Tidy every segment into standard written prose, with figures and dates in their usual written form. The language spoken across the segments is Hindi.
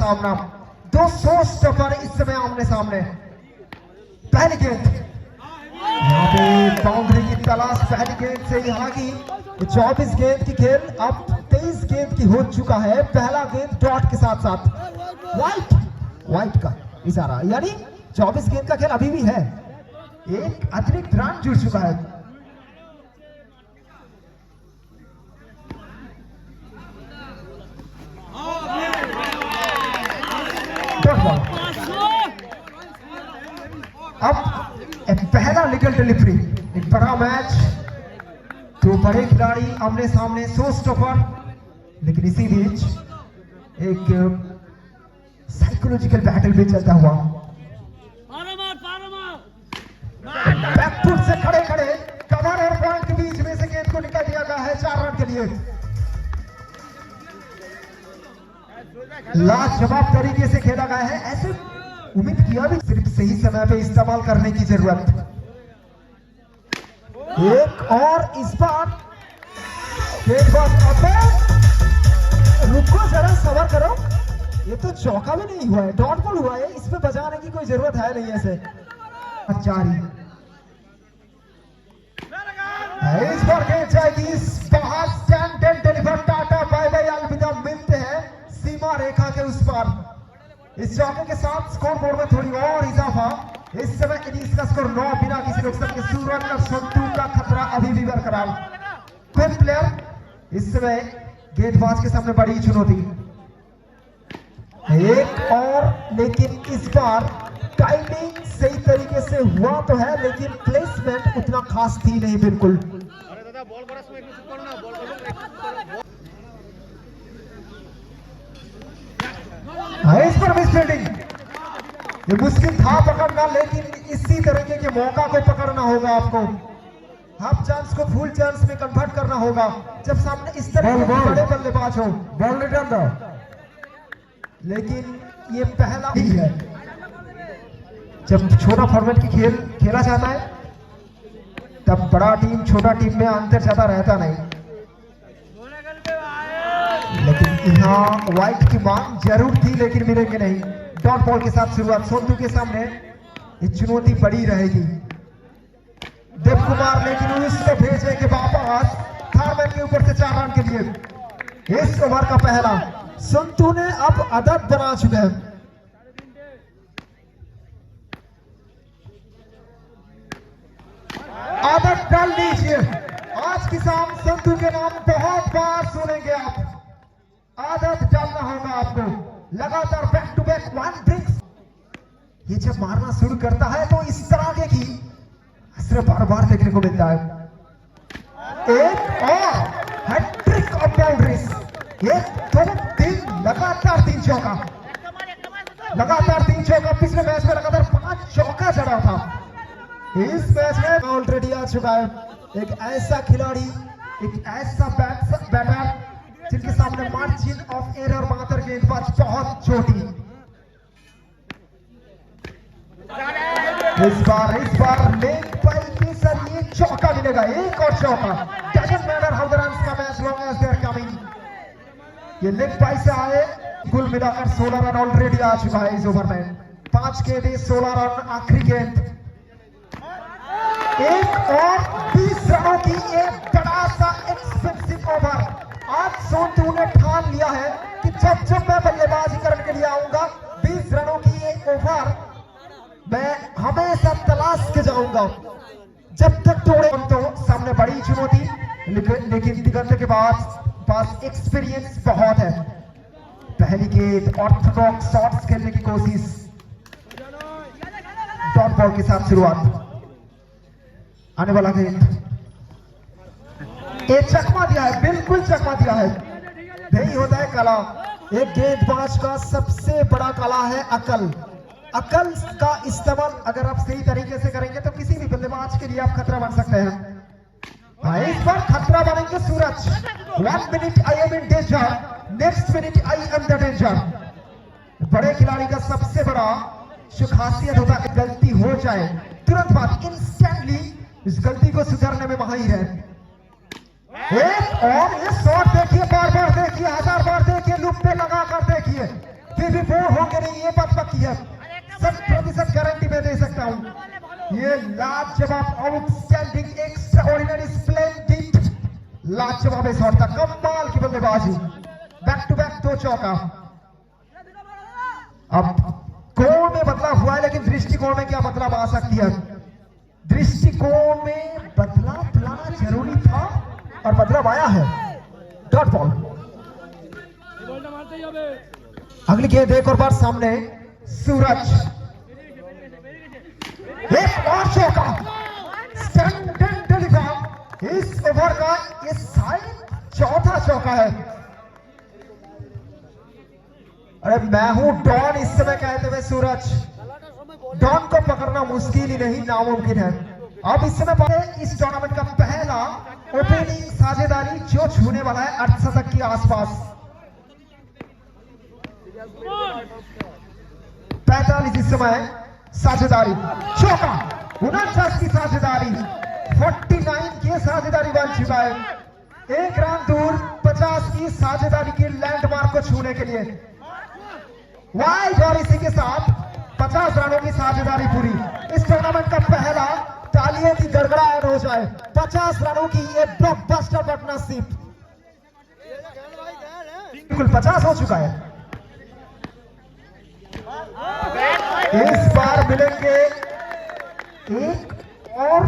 सामना 200 स्टॉपर इस समय आमने सामने। पहली गेंद यहाँ पे बाउंड्री की तलाश पहली गेंद से यहाँ की 24 गेंद की खेल अब 23 गेंद की हो चुका है। पहला गेंद डॉट के साथ साथ व्हाइट का इशारा, यानी 24 गेंद का खेल अभी भी है। एक अतिरिक्त रन जुड़ चुका है। अब एक पहला लीगल डिलीवरी, एक बड़ा मैच, दो बड़े खिलाड़ी आमने सामने, 100 स्टॉपर। लेकिन इसी बीच एक साइकोलॉजिकल बैटल भी चलता हुआ। बैकफुट से खड़े खड़े कवर और पॉइंट के बीच में से गेंद को निकाल दिया गया है 4 रन के लिए। लाजवाब तरीके से खेला गया है। ऐसे उम्मीद किया भी, सिर्फ सही समय पे इस्तेमाल करने की जरूरत। एक और इस बार रुको जरा, सबर करो, ये तो चौका भी नहीं हुआ है, डॉट बॉल हुआ है, इसमें बजाने की कोई जरूरत है नहीं। ऐसे जारी इस बार गेंद जाएगी बाहर, stand deliver, tata bye bye, अलविदा, मिलते हैं सीमा रेखा के उस पार। इस चौके के साथ स्कोर बोर्ड में थोड़ी और इजाफा। इस समय इनिंग्स का स्कोर 9 बिना किसी नुकसान के। सूरज और संतू का खतरा अभी भी बरकरार। क्विक प्लेयर इस समय गेंदबाज के सामने बड़ी चुनौती। एक और, लेकिन इस बार टाइमिंग सही तरीके से हुआ तो है, लेकिन प्लेसमेंट उतना खास थी नहीं बिल्कुल। इस पर मिस फील्डिंग, ये मुश्किल था पकड़ना, लेकिन इसी तरीके के मौका को पकड़ना होगा आपको। हाफ चांस को फुल चांस में कन्वर्ट करना होगा जब सामने इस तरह के बड़े बल्लेबाज हो। बॉल रिटर्न दो, लेकिन ये पहला ही है। जब छोटा फॉर्मेट की खेल खेला जाता है तब बड़ा टीम छोटा टीम में अंतर ज्यादा रहता नहीं, लेकिन यहाँ व्हाइट की मांग जरूर थी, लेकिन मिलेंगे नहीं। डॉट बॉल के साथ शुरुआत, सोनू के सामने ये चुनौती बड़ी रहेगी। देव कुमार लेकिन उसको भेजेंगे वापस थारमैन के ऊपर से 4 रन के लिए। इस ओवर का पहला संतू ने अब आदत बना चुके हैं। आदत डाल लीजिए, आज की शाम संतू के नाम बहुत बार सुनेंगे आप। आदत डालना होगा आपको, लगातार बैक टू बैक 1 ड्रिंक्स। ये जब मारना शुरू करता है तो इस तरह की सिर्फ बार बार देखने को मिलता है। एक और हैट्रिक ऑफ बाउंड्रीज, 1 2 3 लगातार 3 चौका, लगातार 3 चौका। पिछले मैच में लगातार 5 चौका चढ़ा था। इस मैच में ऑलरेडी आ चुका है एक ऐसा खिलाड़ी, एक ऐसा बैटर जिनके सामने मार्जिन ऑफ एरर मात्र गेंदबाज बहुत छोटी। इस बार लेग बाई के सर ये चौका मिलेगा, एक और चौका। Doesn't matter how the runs come as long as they are coming. ये लेग बाई से आए, कुल मिलाकर 16 रन ऑलरेडी आ चुका है इस ओवर में। 5 गेंदें 16 रन, आखिरी गेंद। एक और 20 रनों की एक बड़ा सा एक्सपेंसिव ओवर। आज सोनू ने ठान लिया है कि जब मैं बल्लेबाजी करने के लिए आऊंगा 20 रनों की एक ओवर मैं हमेशा तलाश के जाऊंगा जब तक तोड़े। तो सामने बड़ी चुनौती, लेकिन दिगंत के पास एक्सपीरियंस बहुत है। पहली गेंद ऑर्थोडॉक्स शॉट्स खेलने की कोशिश, डॉट बॉल के साथ शुरुआत। आने वाला गेंद, एक चकमा दिया है, बिल्कुल चकमा दिया है। यही होता है कला, एक गेंदबाज का सबसे बड़ा कला है अकल। अकल का इस्तेमाल अगर आप सही तरीके से करेंगे तो किसी भी बल्लेबाज के लिए आप खतरा बन सकते हैं। इस बार खतरा बनेंगे सूरज। 1 minute I am in danger, next minute I am the danger. बड़े खिलाड़ी का सबसे बड़ा जो खासियत होता है, गलती हो जाए तुरंत बाद इंस्टेंटली इस गलती को सुधारने में माहिर है। एक और ये शॉट देखिए, बार बार देखिए, 1000 बार देखिए, लुप पे लगा कर देखिए, कभी भी बोर होंगे नहीं, ये बात पक्की है, 100% गारंटी मैं दे सकता हूं। ये लाजवाब, आउटस्टैंडिंग, एक्स्ट्राऑर्डिनरी, स्प्लेंडिड, लाजवाब शॉट था, कमाल की बल्लेबाजी, बैक टू बैक 2 चौका। अब कोण में बदलाव हुआ है, लेकिन दृष्टिकोण में क्या बदलाव आ सकती है? दृष्टिकोण में बदलाव लाना जरूरी था और बदलाव आया है। Dot ball. अगली गेंद एक और बार सामने, सूरज, एक और चौका, स्टैंडर्ड डिलीवर। इस ओवर का ये शायद चौथा चौका है। अरे मैं हूं डॉन इस समय कहते हुए सूरज, डॉन को पकड़ना मुश्किल ही नहीं नामुमकिन है। अब इस समय इस टूर्नामेंट का पहला ओपनिंग साझेदारी जो छूने वाला है अर्धशतक के आसपास। 45 इस समय साझेदारी, चौका, 49 की साझेदारी, 49 की साझेदारी बन चुका है। 1 रन दूर 50 की साझेदारी की लैंडमार्क को छूने के लिए। वाइड और इसी के साथ 50 रनों की साझेदारी पूरी। इस टूर्नामेंट का पहला, तालियों की गड़गड़ाहट हो जाए, 50 रनों की ये ब्लॉकबस्टर पार्टनरशिप। बिल्कुल 50 हो चुका है। इस बार मिलेंगे एक और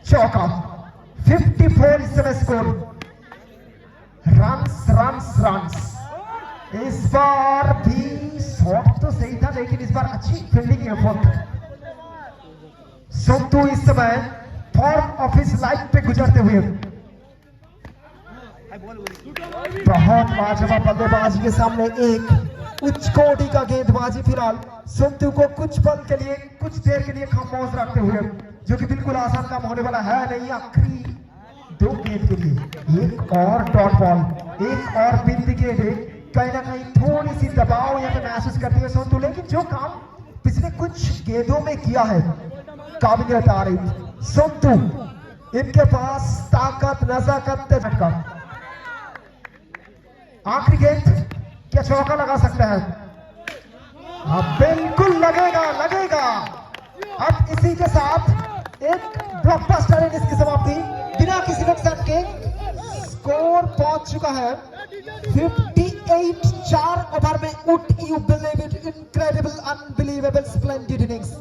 चौका। 54 इस समय स्कोर, रन्स रन्स रन्स। इस बार भी शॉट तो सही था, लेकिन इस बार अच्छी फील्डिंग एफर्ट। संतू इस समय फॉर्म ऑफ हिज लाइफ पे गुजरते हुए बहुत लाजवाब बल्लेबाजी के सामने एक उच्च कोटि का गेंदबाजी। फिलहाल संतू को कुछ पल के लिए, कुछ देर के लिए खामोश रखते हुए, जो कि बिल्कुल आसान काम होने वाला है नहीं। आखिरी 2 गेंद के लिए एक और डॉट बॉल, एक और बिंदी गेंद, कहीं ना कहीं थोड़ी सी दबाव यहाँ पे महसूस करती है संतू, लेकिन जो काम पिछले कुछ गेंदों में किया है काबिल तारीफ। संतू, इनके पास ताकत, नजाकत, झटका। आखिरी गेंद, क्या चौका लगा सकता है? हाँ बिल्कुल लगेगा, लगेगा। अब इसी के साथ एक ब्लॉकबस्टर इनिंग्स की समाप्ति बिना किसी नुकसान के। स्कोर पहुंच चुका है 58। 4 ओवर में उठ, you believe it, incredible, unbelievable, splendid innings.